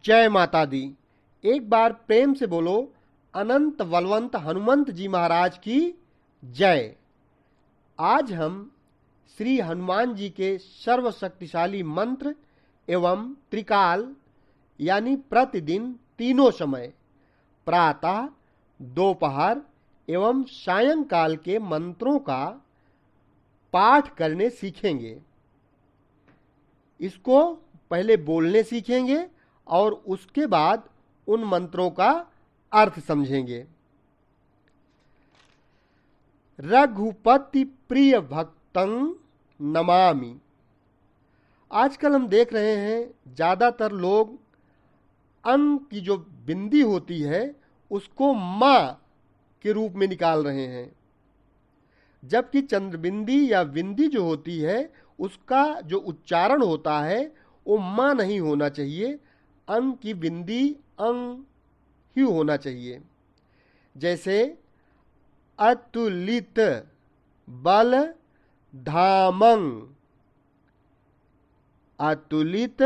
जय माता दी। एक बार प्रेम से बोलो, अनंत बलवंत हनुमंत जी महाराज की जय। आज हम श्री हनुमान जी के सर्वशक्तिशाली मंत्र एवं त्रिकाल यानी प्रतिदिन तीनों समय प्रातः, दोपहर एवं सायंकाल के मंत्रों का पाठ करने सीखेंगे। इसको पहले बोलने सीखेंगे और उसके बाद उन मंत्रों का अर्थ समझेंगे। रघुपति प्रिय भक्तं नमामि। आजकल हम देख रहे हैं ज्यादातर लोग अं की जो बिंदी होती है उसको मां के रूप में निकाल रहे हैं, जबकि चंद्रबिंदी या बिंदी जो होती है उसका जो उच्चारण होता है वो मां नहीं होना चाहिए, अंग की बिंदी अंग ही होना चाहिए। जैसे अतुलित बल धामं, अतुलित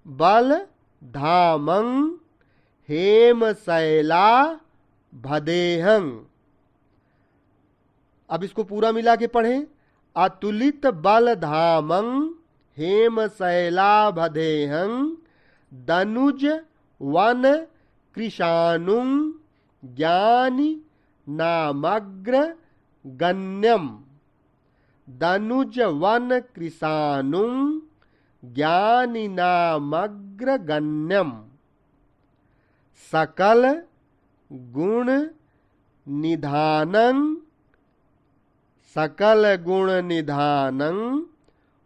बल धामं हेम शैला भदेहं। अब इसको पूरा मिला के पढ़ें। अतुलित बल धामं हेम शैलाभदेहं दनुज वन कृशानुं ज्ञानी नामग्र गण्यम। दनुज वन कृशानुं ज्ञानी नामग्र गण्यम। सकल गुण निधानं, सकल गुण निधानं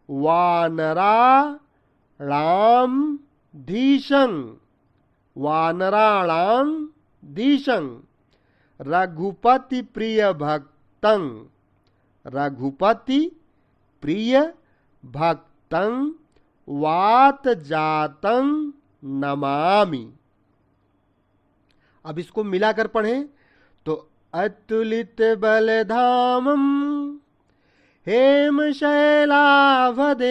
वानराणाम धीशं, वानराणाम धीशं। रघुपति प्रिय भक्तं, रघुपति प्रिय भक्तं वात जातं नमामि। अब इसको मिलाकर पढ़ें तो अतुलित बलधामं हेम शैलाभदेहं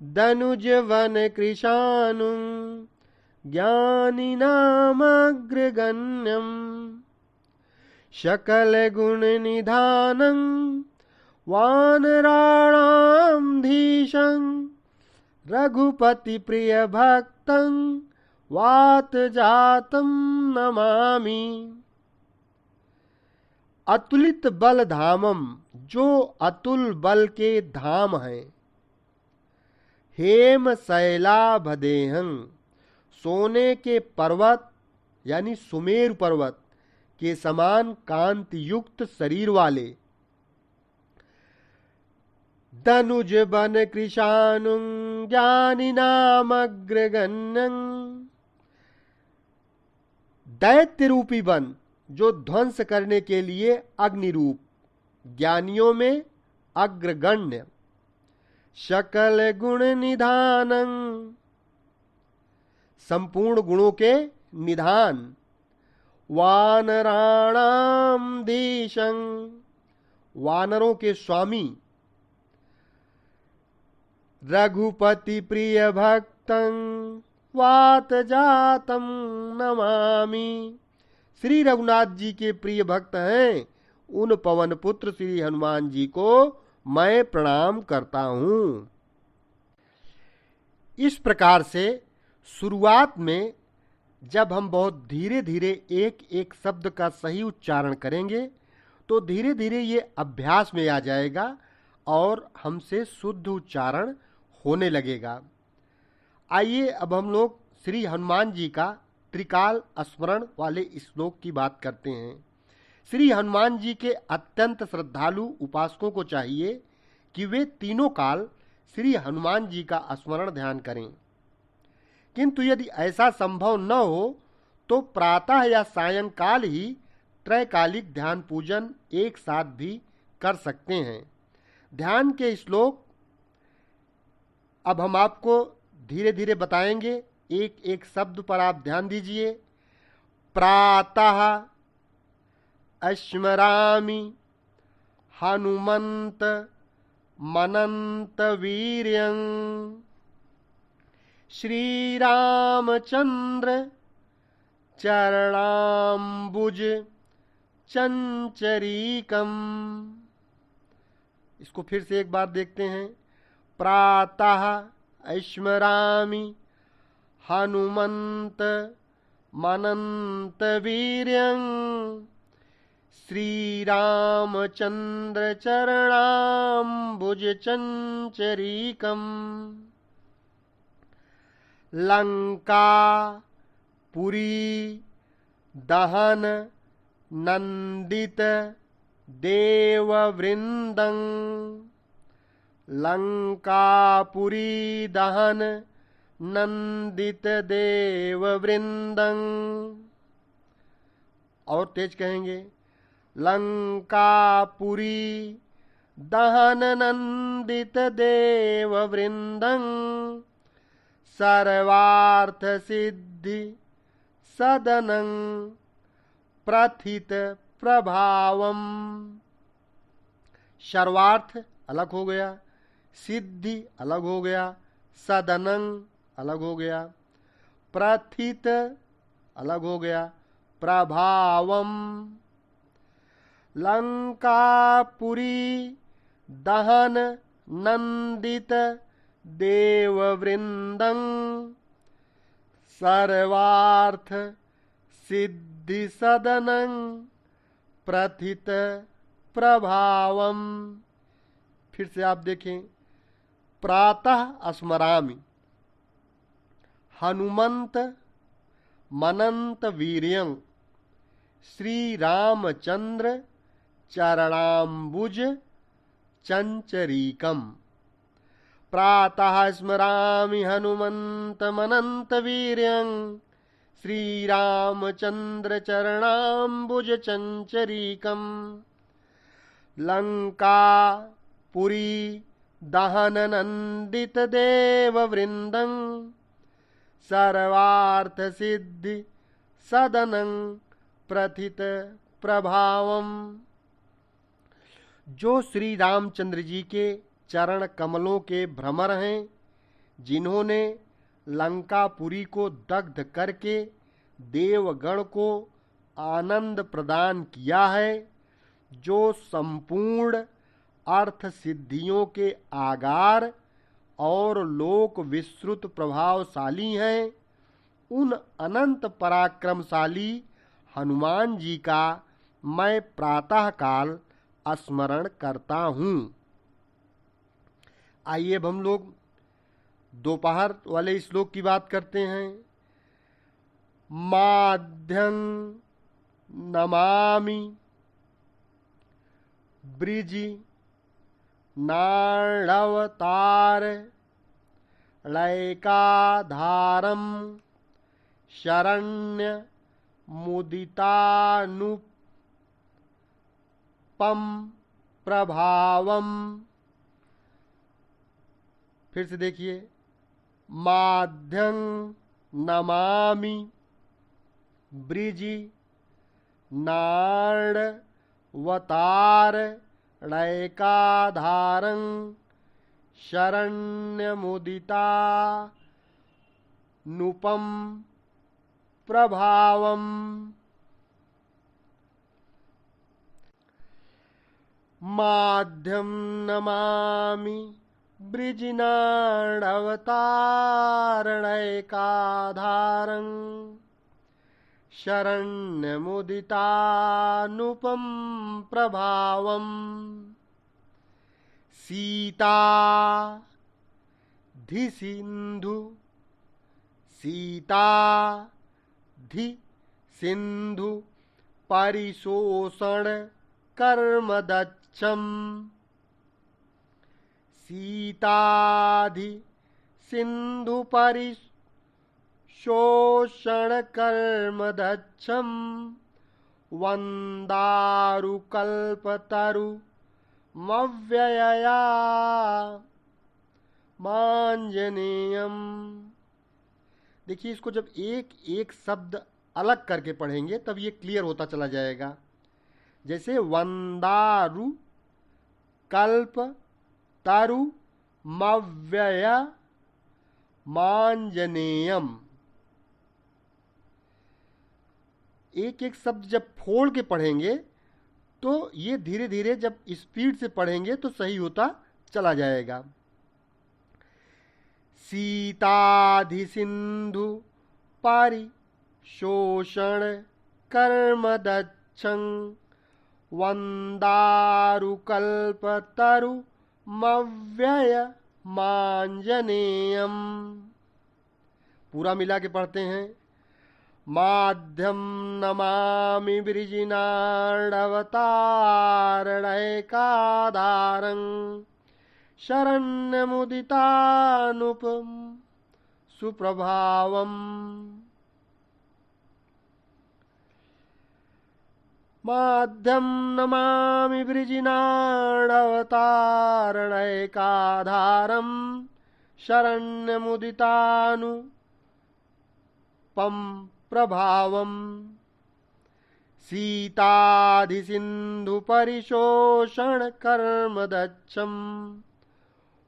दनुज वन कृशानुं ज्ञानी नामग्रगण्यं। सकल गुण निधानं वानराणां धीशं रघुपति प्रिय भक्तं वात जातं नमामि। अतुलित बल धामम, जो अतुल बल के धाम हैं। हेम शैलाभदेहं, सोने के पर्वत यानी सुमेर पर्वत के समान कांति युक्त शरीर वाले। दनुज बन कृशानुं ज्ञानी नामग्रगण्यं, दैत्य रूपी वन जो ध्वंस करने के लिए अग्नि रूप, ज्ञानियों में अग्रगण्य। सकल गुण निधानं, संपूर्ण गुणों के निधान। वानराणाम धीशं, वानरों के स्वामी। रघुपति प्रिय भक्तं वात जातं नमामि। श्री रघुनाथ जी के प्रिय भक्त हैं, उन पवन पुत्र श्री हनुमान जी को मैं प्रणाम करता हूं। इस प्रकार से शुरुआत में जब हम बहुत धीरे धीरे एक एक शब्द का सही उच्चारण करेंगे तो धीरे धीरे ये अभ्यास में आ जाएगा और हमसे शुद्ध उच्चारण होने लगेगा। आइए अब हम लोग श्री हनुमान जी का त्रिकाल स्मरण वाले श्लोक की बात करते हैं। श्री हनुमान जी के अत्यंत श्रद्धालु उपासकों को चाहिए कि वे तीनों काल श्री हनुमान जी का स्मरण ध्यान करें, किंतु यदि ऐसा संभव न हो तो प्रातः या सायंकाल ही त्रैकालिक ध्यान पूजन एक साथ भी कर सकते हैं। ध्यान के श्लोक अब हम आपको धीरे धीरे बताएंगे, एक एक शब्द पर आप ध्यान दीजिए। प्रातः स्मरामि हनुमंत मनंत वीर्यं श्री रामचंद्र चरणाम्बुज चंचरीकम। इसको फिर से एक बार देखते हैं। प्रातः स्मरामि हनुमंत मनंत वीर्यं श्रीरामचंद्र चरणाम्बुज चंचरीकम्। लंका पुरी दहन नंदित देववृंदं। लंकापुरी दहन नंदित देववृंदं। और तेज कहेंगे। लंकापुरी दहन नंदित देववृंदं सर्वार्थ सिद्धि सदनं प्रथित प्रभावम। सर्वार्थ अलग हो गया, सिद्धि अलग हो गया, सदनं अलग हो गया, प्रथित अलग हो गया, प्रभावम। लंकापुरी दहन नंदित देववृंदं सर्वार्थ सिद्धि सदनं प्रथित प्रभावम। फिर से आप देखें। प्रातः स्मरामि हनुमंत मनंत वीर्यं श्री रामचंद्र चरणाम्बुज चंचरीकम्। प्रातः स्मरामि हनुमंत मनंत वीर्यं श्रीरामचंद्र चरणाम्बुज चंचरीकम्। लंका पुरी दहन नंदित देववृंदं सर्वार्थ सिद्धि सदनं प्रथित प्रभावम। जो श्री रामचंद्र जी के चरण कमलों के भ्रमर हैं, जिन्होंने लंकापुरी को दग्ध करके देवगण को आनंद प्रदान किया है, जो संपूर्ण अर्थ सिद्धियों के आगार और लोक विस्तृत प्रभावशाली हैं, उन अनंत पराक्रमशाली हनुमान जी का मैं प्रातःकाल स्मरण करता हूँ। आइए अब हम लोग दोपहर वाले श्लोक की बात करते हैं। माध्यं नमामि ब्रिजि नाणवतार लैकाधारं शरण्य मुदितानुपम प्रभावम। फिर से देखिए। माध्यं नमामि ब्रिजि नाणवतार लैकाधारं शरण्यमुदितानुपम प्रभावम। माध्यं नमामि ब्रिजिनाणवतारणैकाधारं शरण्यमुदितानुपम प्रभावम। सीताधि सिंधु परिशोषण कर्मदक्षम्। सीताधि सिंधु परिशोषण कर्मदक्षम् वंदारुकल्पतरु मव्ययया मांजनेयम। देखिए, इसको जब एक एक शब्द अलग करके पढ़ेंगे तब ये क्लियर होता चला जाएगा। जैसे वंदारु कल्प तरु मव्यय मांजनेयम। एक एक शब्द जब फोड़ के पढ़ेंगे तो ये धीरे धीरे जब स्पीड से पढ़ेंगे तो सही होता चला जाएगा। सीताधि सिंधु पारि शोषण कर्म दक्षं वंदारुकल्पतरु मव्यय मांजनेयम। पूरा मिला के पढ़ते हैं। माध्यम नमामि वृजिनार्णवतारणैकाधारं शरण्यमुदितानुपम सुप्रभावम्। माध्यम नमामि वृजिनार्णवतारणैकाधारं शरण्यमुदितानुपम प्रभावम्। सीताधि सिंधु परिशोषण कर्म दक्षं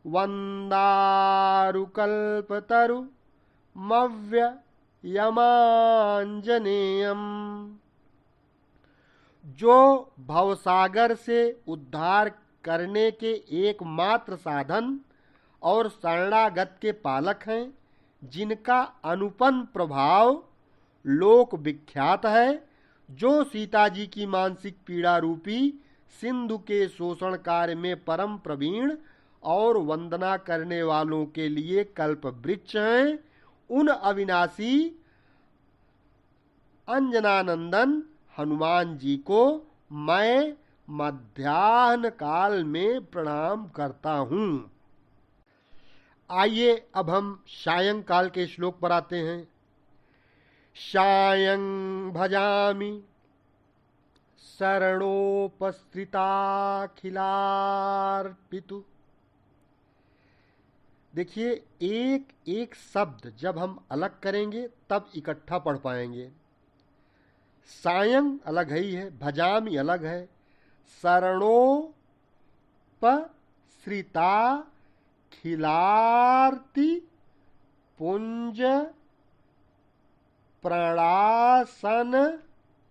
वंदारुकल्पतरु मव्ययमांजनेयम्। जो भवसागर से उद्धार करने के एकमात्र साधन और शरणागत के पालक हैं, जिनका अनुपम प्रभाव लोक विख्यात है, जो सीता जी की मानसिक पीड़ा रूपी सिंधु के शोषण कार्य में परम प्रवीण और वंदना करने वालों के लिए कल्प वृक्ष हैं, उन अविनाशी अंजनानंदन हनुमान जी को मैं मध्याह्न काल में प्रणाम करता हूँ। आइए अब हम सायंकाल के श्लोक पर आते हैं। सायं भजामि शरणोपस्थिताखिलार्पितु। देखिए, एक एक शब्द जब हम अलग करेंगे तब इकट्ठा पढ़ पाएंगे। सायं अलग है ही है, भजामि अलग है, शरणोपश्रिता खिलार्ति पुंज प्रणासन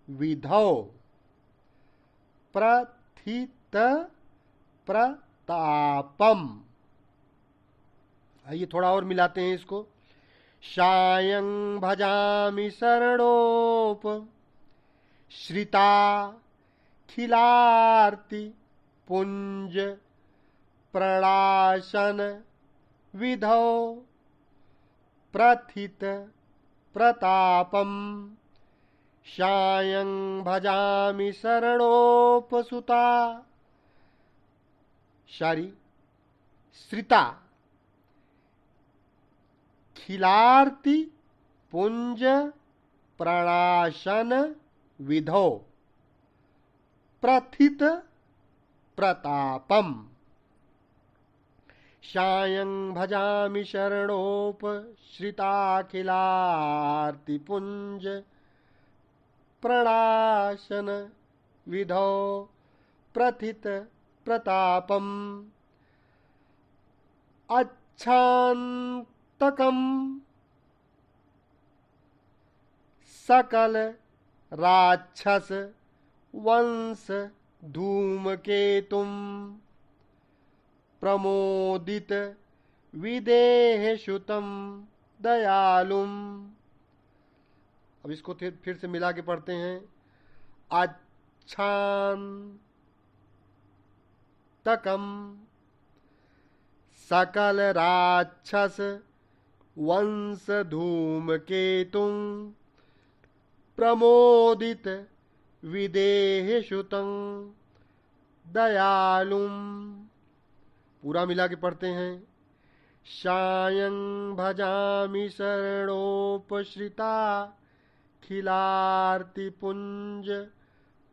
विधौ प्रथित प्रतापम। आइए थोड़ा और मिलाते हैं इसको। सायं भजामि शरणोप श्रिता खिलार्ति पुंज प्रणाशन विधौ प्रथित प्रतापम। सायं भजामि शरणोपसुता शारी श्रिता खिलार्ति पुंज प्रणाशन विधौ प्रथित प्रतापम। सायं भजामि शरणोपश्रिताखिलार्तिपुंज प्रणाशन विधौ प्रथित प्रतापम। अच्छान्तकं सकल राक्षस वंश धूमकेतुम प्रमोदित विदेहसुतम दयालुम। अब इसको फिर से मिला के पढ़ते हैं। अच्छान्तकं सकल राक्षस वंश धूमकेतुम प्रमोदित विदेहसुतं दयालुम। पूरा मिला के पढ़ते हैं। सायं भजामि शरणोपश्रिता खिलार्तिपुंज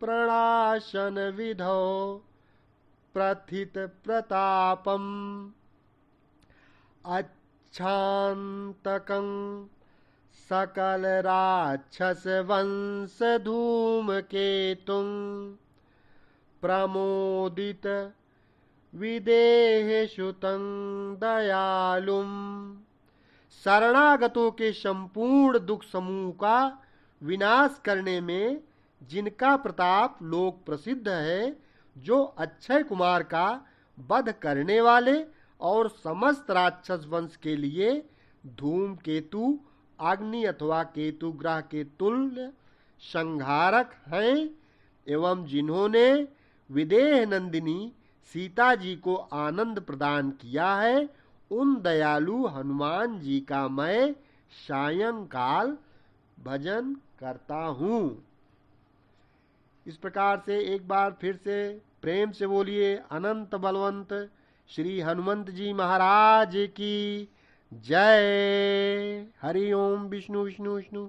प्रणाशन विधौ प्रथित प्रतापम। अच्छान्तकं सकल राक्षस वंश धूमकेतुं प्रमोदित विदेहसुतं दयालुम। शरणागतों के संपूर्ण दुख समूह का विनाश करने में जिनका प्रताप लोक प्रसिद्ध है, जो अक्षय कुमार का वध करने वाले और समस्त राक्षस वंश के लिए धूमकेतु अग्नि अथवा केतु ग्रह के तुल्य संहारक हैं, एवं जिन्होंने विदेह नंदिनी सीता जी को आनंद प्रदान किया है, उन दयालु हनुमान जी का मैं सायंकाल भजन करता हूँ। इस प्रकार से एक बार फिर से प्रेम से बोलिए अनंत बलवंत श्री हनुमंत जी महाराज की जय। हरि ओम। विष्णु विष्णु विष्णु।